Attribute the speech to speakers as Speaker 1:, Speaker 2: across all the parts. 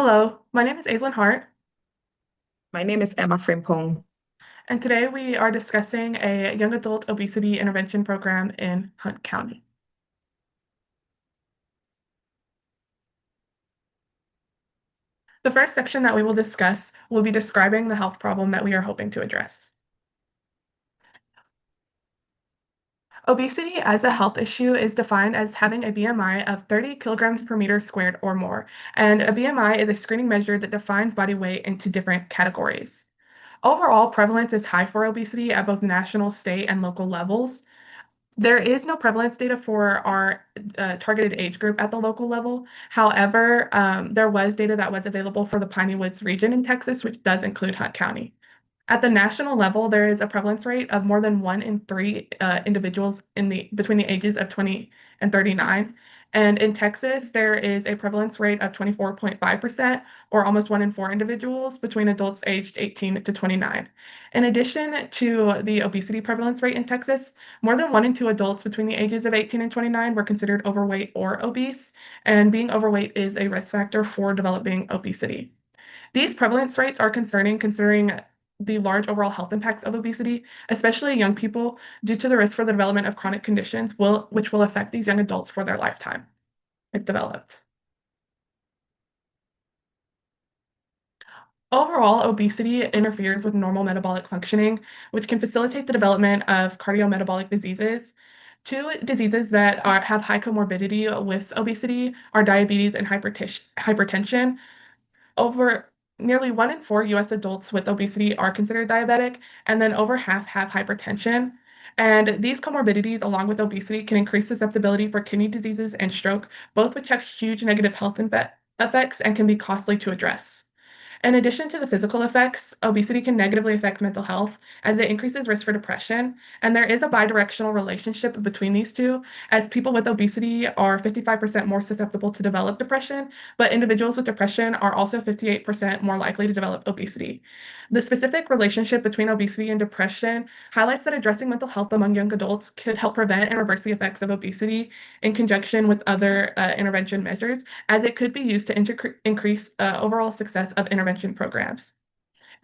Speaker 1: Hello, my name is Aislinn Hart,
Speaker 2: My name is Emma Frimpong.
Speaker 1: and today we are discussing a young adult obesity intervention program in Hunt County. The first section that we will discuss will be describing the health problem that we are hoping to address. Obesity as a health issue is defined as having a BMI of 30 kilograms per meter squared or more, and a BMI is a screening measure that defines body weight into different categories. Overall, prevalence is high for obesity at both national, state, and local levels. There is no prevalence data for our targeted age group at the local level. However, there was data that was available for the Piney Woods region in Texas, which does include Hunt County. At the national level, there is a prevalence rate of more than 1 in 3 individuals between the ages of 20 and 39. And in Texas, there is a prevalence rate of 24.5%, or almost 1 in 4 individuals between adults aged 18 to 29. In addition to the obesity prevalence rate in Texas, more than 1 in 2 adults between the ages of 18 and 29 were considered overweight or obese, and being overweight is a risk factor for developing obesity. These prevalence rates are concerning considering the large overall health impacts of obesity, especially in young people, due to the risk for the development of chronic conditions which will affect these young adults for their lifetime if developed. Overall, obesity interferes with normal metabolic functioning, which can facilitate the development of cardiometabolic diseases. Two diseases that have high comorbidity with obesity are diabetes and hypertension. Over nearly 1 in 4 US adults with obesity are considered diabetic, and then over half have hypertension. And these comorbidities, along with obesity, can increase susceptibility for kidney diseases and stroke, both which have huge negative health effects and can be costly to address. In addition to the physical effects, obesity can negatively affect mental health as it increases risk for depression. And there is a bidirectional relationship between these two, as people with obesity are 55% more susceptible to develop depression, but individuals with depression are also 58% more likely to develop obesity. The specific relationship between obesity and depression highlights that addressing mental health among young adults could help prevent and reverse the effects of obesity in conjunction with other intervention measures, as it could be used to increase overall success of intervention programs.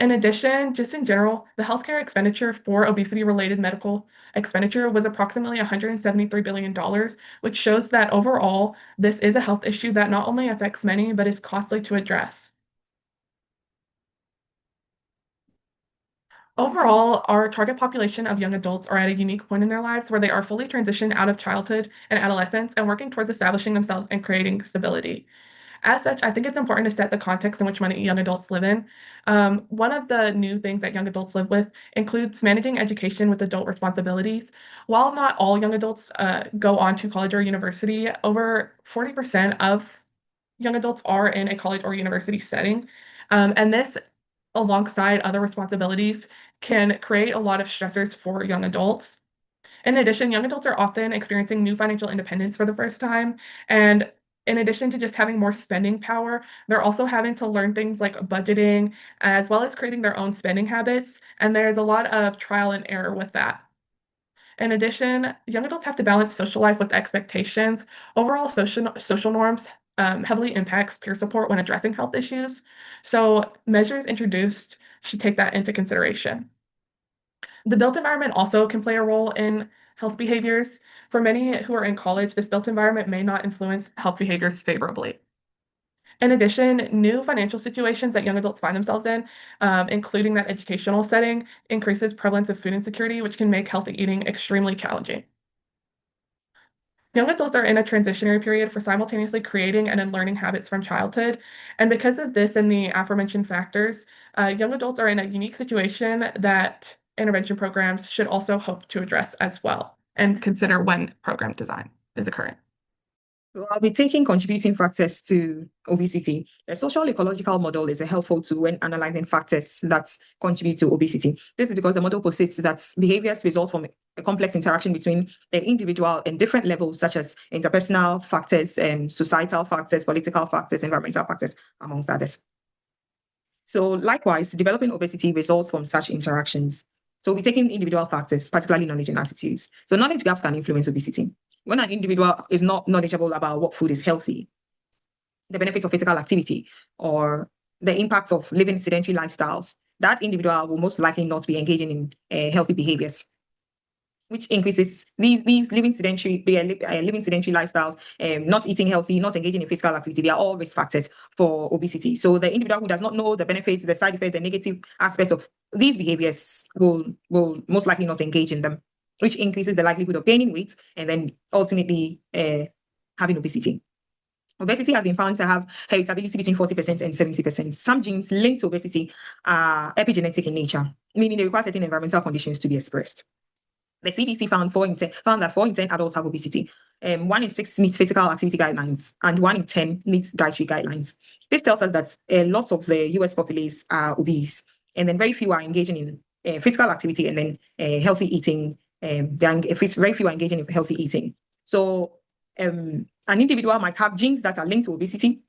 Speaker 1: In addition, just in general, the healthcare expenditure for obesity-related medical expenditure was approximately $173 billion, which shows that overall, this is a health issue that not only affects many, but is costly to address. Overall, our target population of young adults are at a unique point in their lives where they are fully transitioned out of childhood and adolescence and working towards establishing themselves and creating stability. As such, I think it's important to set the context in which many young adults live in. One of the new things that young adults live with includes managing education with adult responsibilities. While not all young adults go on to college or university, over 40% of young adults are in a college or university setting. And this, alongside other responsibilities, can create a lot of stressors for young adults. In addition, young adults are often experiencing new financial independence for the first time. And in addition to just having more spending power, they're also having to learn things like budgeting, as well as creating their own spending habits. And there's a lot of trial and error with that. In addition, young adults have to balance social life with expectations. Overall, social norms heavily impacts peer support when addressing health issues. So measures introduced should take that into consideration. The built environment also can play a role in health behaviors. For many who are in college, this built environment may not influence health behaviors favorably. In addition, new financial situations that young adults find themselves in, including that educational setting, increases prevalence of food insecurity, which can make healthy eating extremely challenging. Young adults are in a transitionary period for simultaneously creating and unlearning habits from childhood. And because of this and the aforementioned factors, young adults are in a unique situation that intervention programs should also hope to address as well and consider when program design is occurring.
Speaker 2: So I'll be taking contributing factors to obesity. The social ecological model is a helpful tool when analyzing factors that contribute to obesity. This is because the model posits that behaviors result from a complex interaction between the individual and different levels, such as interpersonal factors, societal factors, political factors, environmental factors, amongst others. So likewise, developing obesity results from such interactions. So we're taking individual factors, particularly knowledge and attitudes. So knowledge gaps can influence obesity. When an individual is not knowledgeable about what food is healthy, the benefits of physical activity or the impacts of living sedentary lifestyles, that individual will most likely not be engaging in healthy behaviors, which increases these living sedentary lifestyles, not eating healthy, not engaging in physical activity. They are all risk factors for obesity. So the individual who does not know the benefits, the side effects, the negative aspects of these behaviors will most likely not engage in them, which increases the likelihood of gaining weight and then ultimately having obesity. Obesity has been found to have heritability between 40% and 70%. Some genes linked to obesity are epigenetic in nature, meaning they require certain environmental conditions to be expressed. The CDC found that 4 in 10 adults have obesity. 1 in 6 meets physical activity guidelines, and 1 in 10 meets dietary guidelines. This tells us that a lot of the US populace are obese, and then very few are engaging in physical activity and then healthy eating. Very few are engaging in healthy eating. So an individual might have genes that are linked to obesity,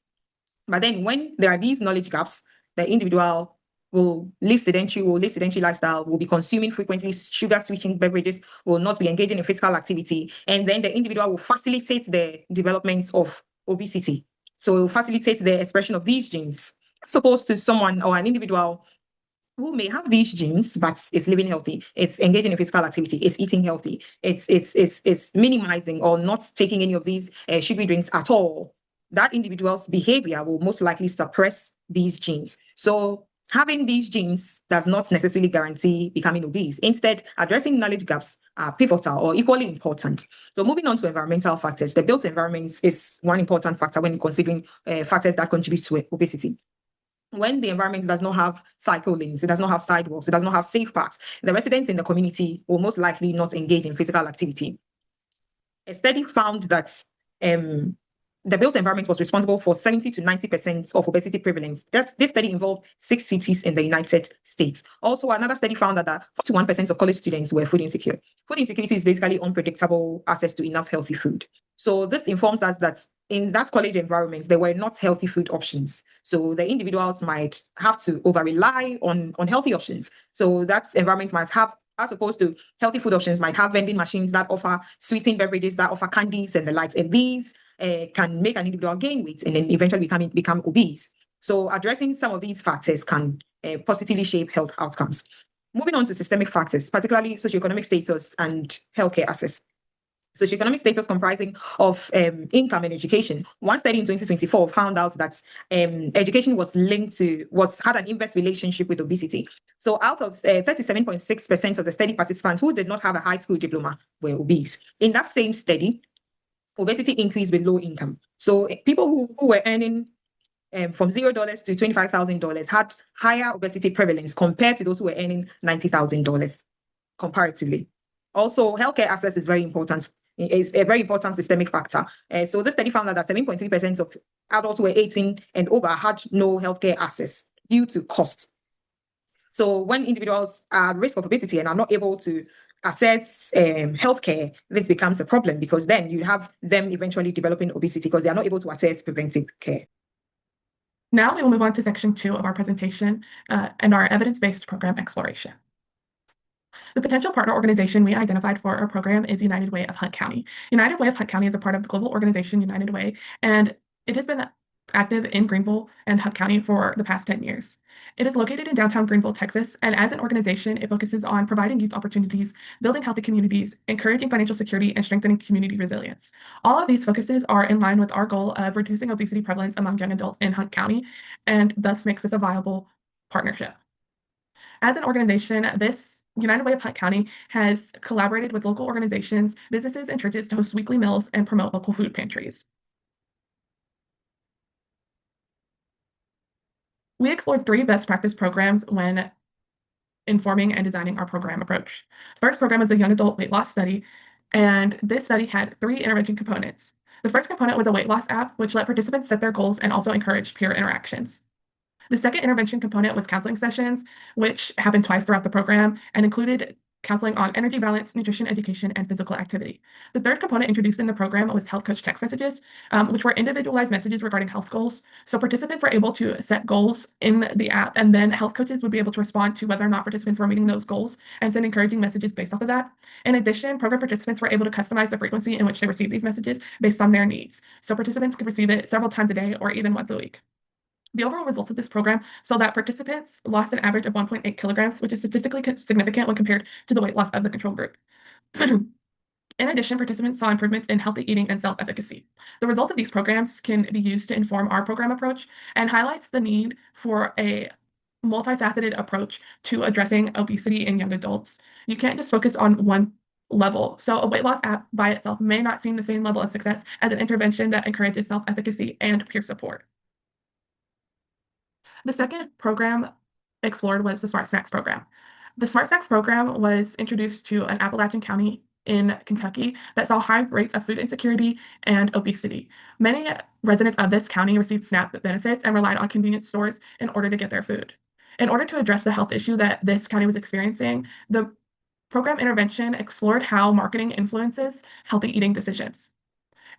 Speaker 2: but then when there are these knowledge gaps, the individual will live sedentary lifestyle, will be consuming frequently sugar switching beverages, will not be engaging in physical activity, and then the individual will facilitate the development of obesity. So it will facilitate the expression of these genes, as opposed to someone or an individual who may have these genes but is living healthy, is engaging in physical activity, is eating healthy, is minimizing or not taking any of these sugary drinks at all. That individual's behavior will most likely suppress these genes. So having these genes does not necessarily guarantee becoming obese. Instead, addressing knowledge gaps are pivotal or equally important. So moving on to environmental factors, the built environment is one important factor when considering factors that contribute to obesity. When the environment does not have cycle lanes, it does not have sidewalks, it does not have safe paths, the residents in the community will most likely not engage in physical activity. A study found that the built environment was responsible for 70 to 90% of obesity prevalence. This study involved 6 cities in the United States. Also, another study found that 41% of college students were food insecure. Food insecurity is basically unpredictable access to enough healthy food. So this informs us that in that college environment, there were not healthy food options. So the individuals might have to over-rely on healthy options. So that environment might have, as opposed to healthy food options, might have vending machines that offer sweetened beverages, that offer candies and the likes. And these can make an individual gain weight and then eventually become obese. So addressing some of these factors can positively shape health outcomes. Moving on to systemic factors, particularly socioeconomic status and healthcare access. Socioeconomic status comprising of income and education. One study in 2024 found out that education had an inverse relationship with obesity. So out of 37.6% of the study participants who did not have a high school diploma were obese. In that same study, obesity increased with low income. So people who were earning from $0 to $25,000 had higher obesity prevalence compared to those who were earning $90,000 comparatively. Also, healthcare access is very important. It's a very important systemic factor. So this study found that 7.3% of adults who were 18 and over had no healthcare access due to cost. So when individuals are at risk of obesity and are not able to access healthcare, this becomes a problem because then you have them eventually developing obesity because they are not able to access preventive care.
Speaker 1: Now we will move on to section 2 of our presentation and our evidence-based program exploration. The potential partner organization we identified for our program is United Way of Hunt County. United Way of Hunt County is a part of the global organization United Way, and it has been active in Greenville and Hunt County for the past 10 years. It is located in downtown Greenville, Texas, and as an organization, it focuses on providing youth opportunities, building healthy communities, encouraging financial security, and strengthening community resilience. All of these focuses are in line with our goal of reducing obesity prevalence among young adults in Hunt County, and thus makes this a viable partnership. As an organization, this United Way of Hunt County has collaborated with local organizations, businesses, and churches to host weekly meals and promote local food pantries. We explored 3 best practice programs when informing and designing our program approach. First program was the Young Adult Weight Loss Study, and this study had 3 intervention components. The first component was a weight loss app, which let participants set their goals and also encouraged peer interactions. The second intervention component was counseling sessions, which happened twice throughout the program and included counseling on energy balance, nutrition education, and physical activity. The third component introduced in the program was health coach text messages, which were individualized messages regarding health goals. So participants were able to set goals in the app, and then health coaches would be able to respond to whether or not participants were meeting those goals and send encouraging messages based off of that. In addition, program participants were able to customize the frequency in which they receive these messages based on their needs. So participants could receive it several times a day or even once a week. The overall results of this program saw that participants lost an average of 1.8 kilograms, which is statistically significant when compared to the weight loss of the control group. In addition, participants saw improvements in healthy eating and self-efficacy. The results of these programs can be used to inform our program approach and highlights the need for a multifaceted approach to addressing obesity in young adults. You can't just focus on one level. So a weight loss app by itself may not seem the same level of success as an intervention that encourages self-efficacy and peer support. The second program explored was the Smart Snacks program. The Smart Snacks program was introduced to an Appalachian county in Kentucky that saw high rates of food insecurity and obesity. Many residents of this county received SNAP benefits and relied on convenience stores in order to get their food. In order to address the health issue that this county was experiencing, the program intervention explored how marketing influences healthy eating decisions.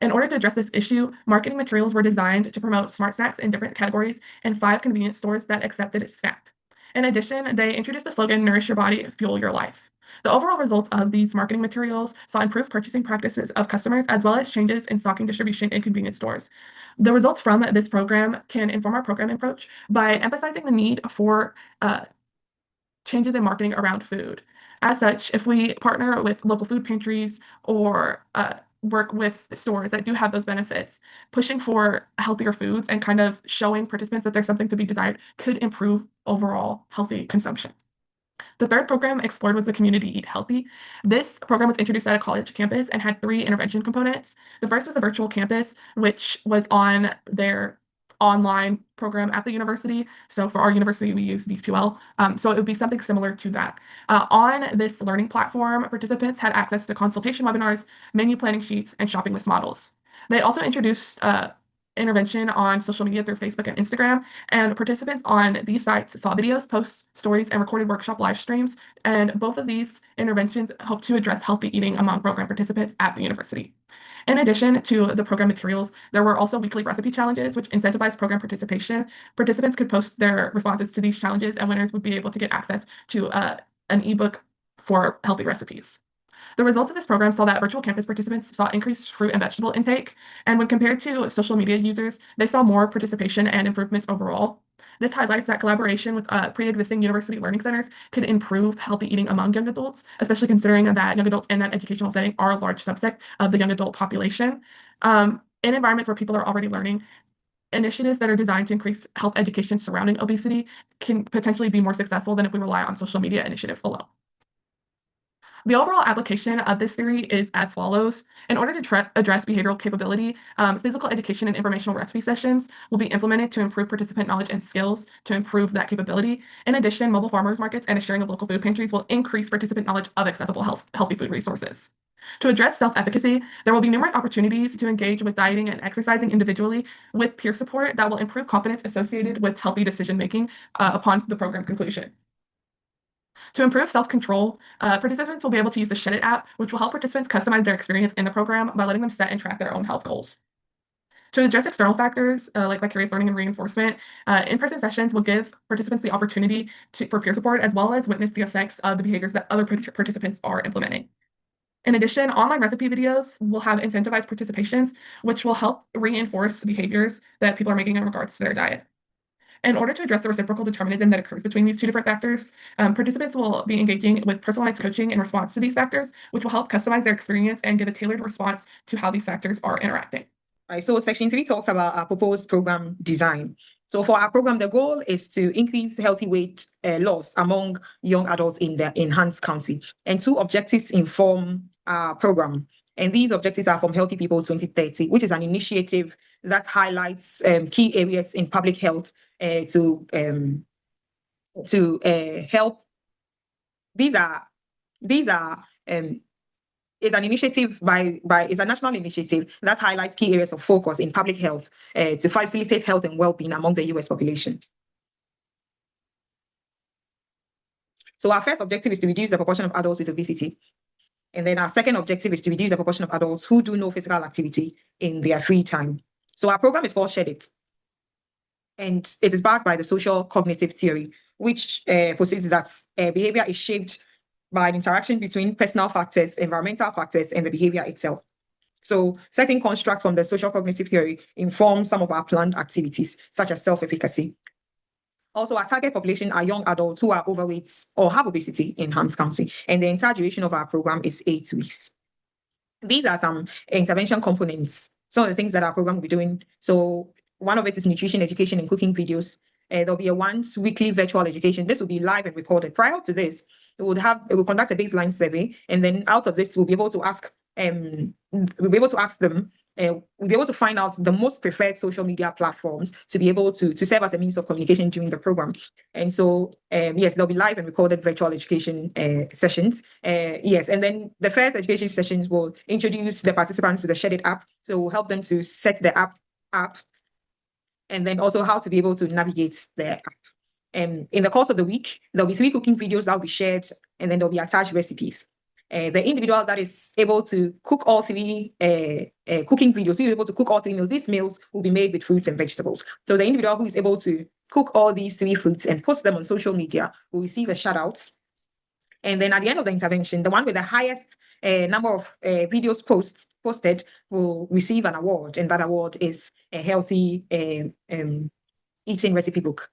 Speaker 1: In order to address this issue, marketing materials were designed to promote smart snacks in different categories in 5 convenience stores that accepted SNAP. In addition, they introduced the slogan, "Nourish your body, fuel your life." The overall results of these marketing materials saw improved purchasing practices of customers as well as changes in stocking distribution in convenience stores. The results from this program can inform our program approach by emphasizing the need for changes in marketing around food. As such, if we partner with local food pantries or work with stores that do have those benefits, pushing for healthier foods and kind of showing participants that there's something to be desired could improve overall healthy consumption. The third program explored was the Community Eat Healthy. This program was introduced at a college campus and had 3 intervention components. The first was a virtual campus, which was on their online program at the university. So for our university, we use D2L. So it would be something similar to that. On this learning platform, participants had access to consultation webinars, menu planning sheets, and shopping list models. They also introduced intervention on social media through Facebook and Instagram, and participants on these sites saw videos, posts, stories, and recorded workshop live streams. And both of these interventions hope to address healthy eating among program participants at the university. In addition to the program materials, there were also weekly recipe challenges, which incentivized program participation. Participants could post their responses to these challenges, and winners would be able to get access to an ebook for healthy recipes. The results of this program saw that virtual campus participants saw increased fruit and vegetable intake, and when compared to social media users, they saw more participation and improvements overall. This highlights that collaboration with pre-existing university learning centers could improve healthy eating among young adults, especially considering that young adults in that educational setting are a large subset of the young adult population. In environments where people are already learning, initiatives that are designed to increase health education surrounding obesity can potentially be more successful than if we rely on social media initiatives alone. The overall application of this theory is as follows. In order to address behavioral capability, physical education and informational recipe sessions will be implemented to improve participant knowledge and skills to improve that capability. In addition, mobile farmers markets and a sharing of local food pantries will increase participant knowledge of accessible healthy food resources. To address self-efficacy, there will be numerous opportunities to engage with dieting and exercising individually with peer support that will improve confidence associated with healthy decision-making upon the program conclusion. To improve self-control, participants will be able to use the Shed It app, which will help participants customize their experience in the program by letting them set and track their own health goals. To address external factors like vicarious learning and reinforcement, in-person sessions will give participants the opportunity for peer support as well as witness the effects of the behaviors that other participants are implementing. In addition, online recipe videos will have incentivized participations, which will help reinforce behaviors that people are making in regards to their diet. In order to address the reciprocal determinism that occurs between these two different factors, participants will be engaging with personalized coaching in response to these factors, which will help customize their experience and give a tailored response to how these factors are interacting.
Speaker 2: Right, so section 3 talks about our proposed program design. So for our program, the goal is to increase healthy weight loss among young adults in the enhanced county. And 2 objectives inform our program. And these objectives are from Healthy People 2030, which is an initiative that highlights key areas in public health to help. These are it's an initiative it's a national initiative that highlights key areas of focus in public health to facilitate health and well-being among the US population. So our first objective is to reduce the proportion of adults with obesity. And then our second objective is to reduce the proportion of adults who do no physical activity in their free time. So our program is called Shed It. And it is backed by the social cognitive theory, which posits that behavior is shaped by an interaction between personal factors, environmental factors, and the behavior itself. So certain constructs from the social cognitive theory inform some of our planned activities, such as self-efficacy. Also, our target population are young adults who are overweight or have obesity in Hams County, and the entire duration of our program is 8 weeks. These are some intervention components, some of the things that our program will be doing. So one of it is nutrition education and cooking videos. There'll be a once weekly virtual education. This will be live and recorded. Prior to this, we'll conduct a baseline survey, and then out of this, we'll be able to ask them. We'll be able to find out the most preferred social media platforms to be able to serve as a means of communication during the program. And so, yes, there'll be live and recorded virtual education sessions. Yes, and then the first education sessions will introduce the participants to the Shed It app. So we'll help them to set the app, and then also how to be able to navigate the app. In the course of the week, there'll be 3 cooking videos that will be shared, and then there'll be attached recipes. The individual that is able to cook all 3 cooking videos, who is able to cook all 3 meals, these meals will be made with fruits and vegetables. So the individual who is able to cook all these 3 foods and post them on social media will receive a shout out. And then at the end of the intervention, the one with the highest number of videos posted will receive an award, and that award is a healthy eating recipe book.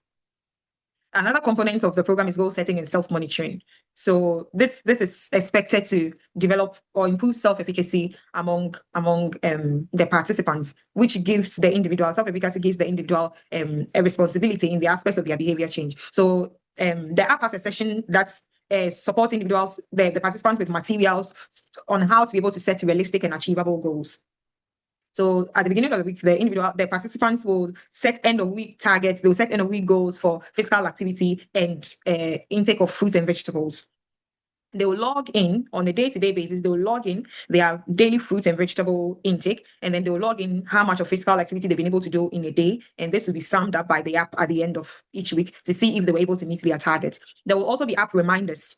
Speaker 2: Another component of the program is goal setting and self-monitoring. So this is expected to develop or improve self-efficacy among the participants, which gives the individual self-efficacy gives the individual a responsibility in the aspects of their behavior change. So the app has a session that's support individuals, the participants with materials on how to be able to set realistic and achievable goals. So at the beginning of the week, the participants will set end of week targets. They'll set end of week goals for physical activity and intake of fruits and vegetables. They will log in on a day-to-day basis. They will log in their daily fruits and vegetable intake, and then they will log in how much of physical activity they've been able to do in a day. And this will be summed up by the app at the end of each week to see if they were able to meet their targets. There will also be app reminders.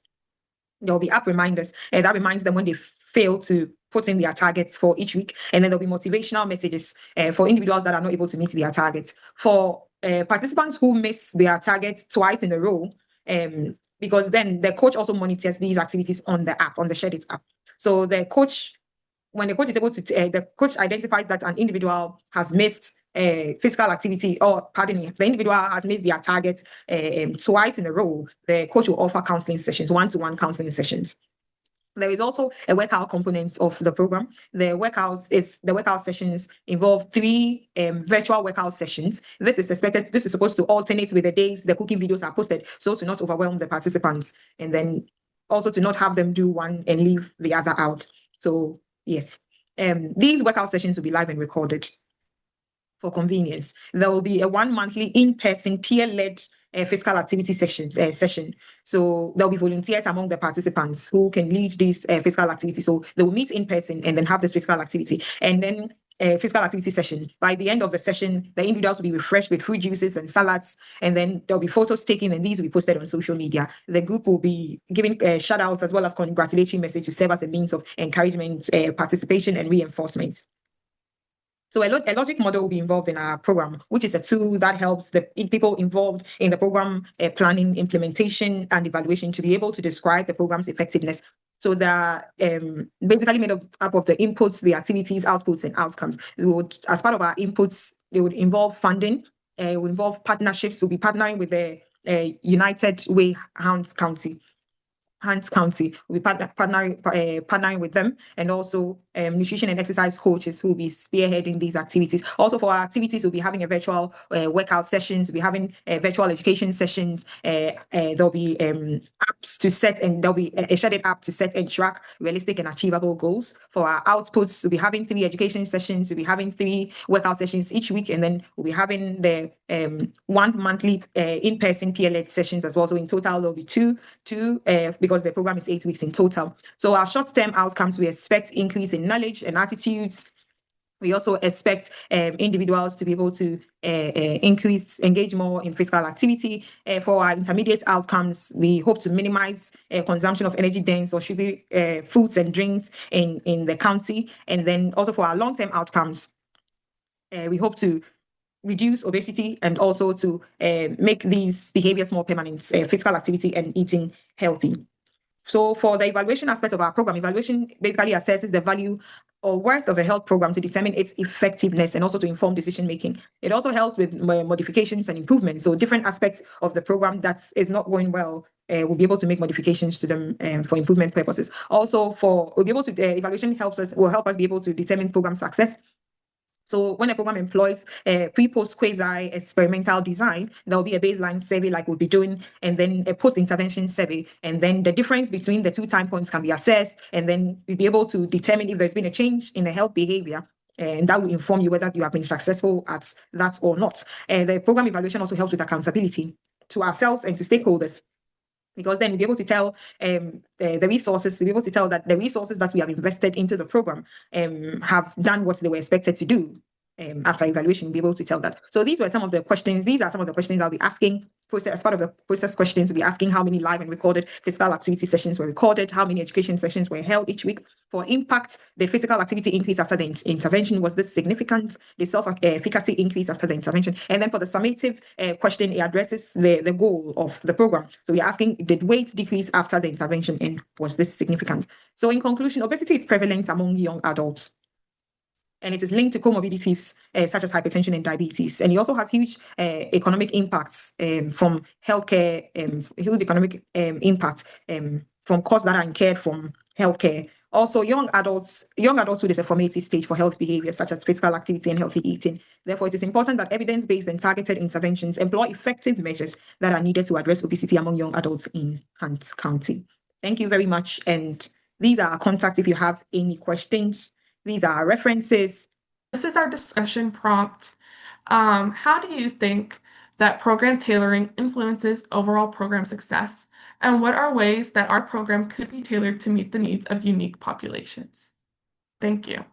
Speaker 2: There will be app reminders, and that reminds them when they fail to put in their targets for each week. And then there'll be motivational messages for individuals that are not able to meet their targets. For participants who miss their targets twice in a row, because then the coach also monitors these activities on the app, on the Shed It app. So when the coach is able to, the coach identifies that an individual has missed physical activity, or pardon me, the individual has missed their targets twice in a row, the coach will offer counseling sessions, one-to-one counseling sessions. There is also a workout component of the program. The workout sessions involve 3 virtual workout sessions. This is supposed to alternate with the days the cooking videos are posted, so to not overwhelm the participants, and then also to not have them do one and leave the other out. So yes, these workout sessions will be live and recorded for convenience. There will be a 1 monthly in-person peer-led physical activity session. So there'll be volunteers among the participants who can lead this physical activity. So they will meet in person and then have this physical activity. And then a physical activity session. By the end of the session, the individuals will be refreshed with fruit juices and salads, and then there'll be photos taken, and these will be posted on social media. The group will be giving shout outs as well as congratulatory messages to serve as a means of encouragement, participation, and reinforcement. So a logic model will be involved in our program, which is a tool that helps the people involved in the program planning, implementation, and evaluation to be able to describe the program's effectiveness. So they're basically made up of the inputs, the activities, outputs, and outcomes. As part of our inputs, it would involve funding, it would involve partnerships. We'll be partnering with the United Way Hants County. We'll be partnering with them, and also nutrition and exercise coaches who will be spearheading these activities. Also, for our activities, we'll be having a virtual workout sessions. We'll be having virtual education sessions. There'll be apps to set, and there'll be a Shed It app to set and track realistic and achievable goals. For our outputs, we'll be having 3 education sessions. We'll be having 3 workout sessions each week, and then we'll be having the 1 monthly in-person peer-led sessions as well. So in total, there'll be two because the program is 8 weeks in total. So our short-term outcomes, we expect increase in knowledge and attitudes, We also expect individuals to be able to engage more in physical activity. For our intermediate outcomes, we hope to minimize consumption of energy dense or sugary foods and drinks in the county. And then also for our long-term outcomes, we hope to reduce obesity and also to make these behaviors more permanent, physical activity and eating healthy. So for the evaluation aspect of our program, evaluation basically assesses the value or worth of a health program to determine its effectiveness and also to inform decision making. It also helps with modifications and improvements. So different aspects of the program that is not going well, we'll be able to make modifications to them for improvement purposes. Also, we'll be able to evaluation will help us be able to determine program success. So when a program employs a pre-post quasi experimental design, there will be a baseline survey like we'll be doing, and then a post-intervention survey. And then the difference between the two time points can be assessed, and then we'll be able to determine if there's been a change in the health behavior. And that will inform you whether you have been successful at that or not. And the program evaluation also helps with accountability to ourselves and to stakeholders, because then we'll be able to tell the resources, we'll be able to tell that the resources that we have invested into the program have done what they were expected to do. After evaluation, we'll be able to tell that. So these are some of the questions I'll be asking. As part of the process questions, we'll be asking how many live and recorded physical activity sessions were recorded, how many education sessions were held each week. For impact, the physical activity increase after the intervention, was this significant? The self-efficacy increase after the intervention. And then for the summative question, it addresses the goal of the program. So we're asking, did weight decrease after the intervention, and was this significant? So in conclusion, obesity is prevalent among young adults, and it is linked to comorbidities such as hypertension and diabetes. And it also has huge economic impacts from healthcare, huge economic impact from costs that are incurred from healthcare. Also, young adulthood is a formative stage for health behaviors such as physical activity and healthy eating. Therefore, it is important that evidence-based and targeted interventions employ effective measures that are needed to address obesity among young adults in Hunt County. Thank you very much. And these are our contacts if you have any questions. These are our references.
Speaker 1: This is our discussion prompt. How do you think that program tailoring influences overall program success? And what are ways that our program could be tailored to meet the needs of unique populations? Thank you.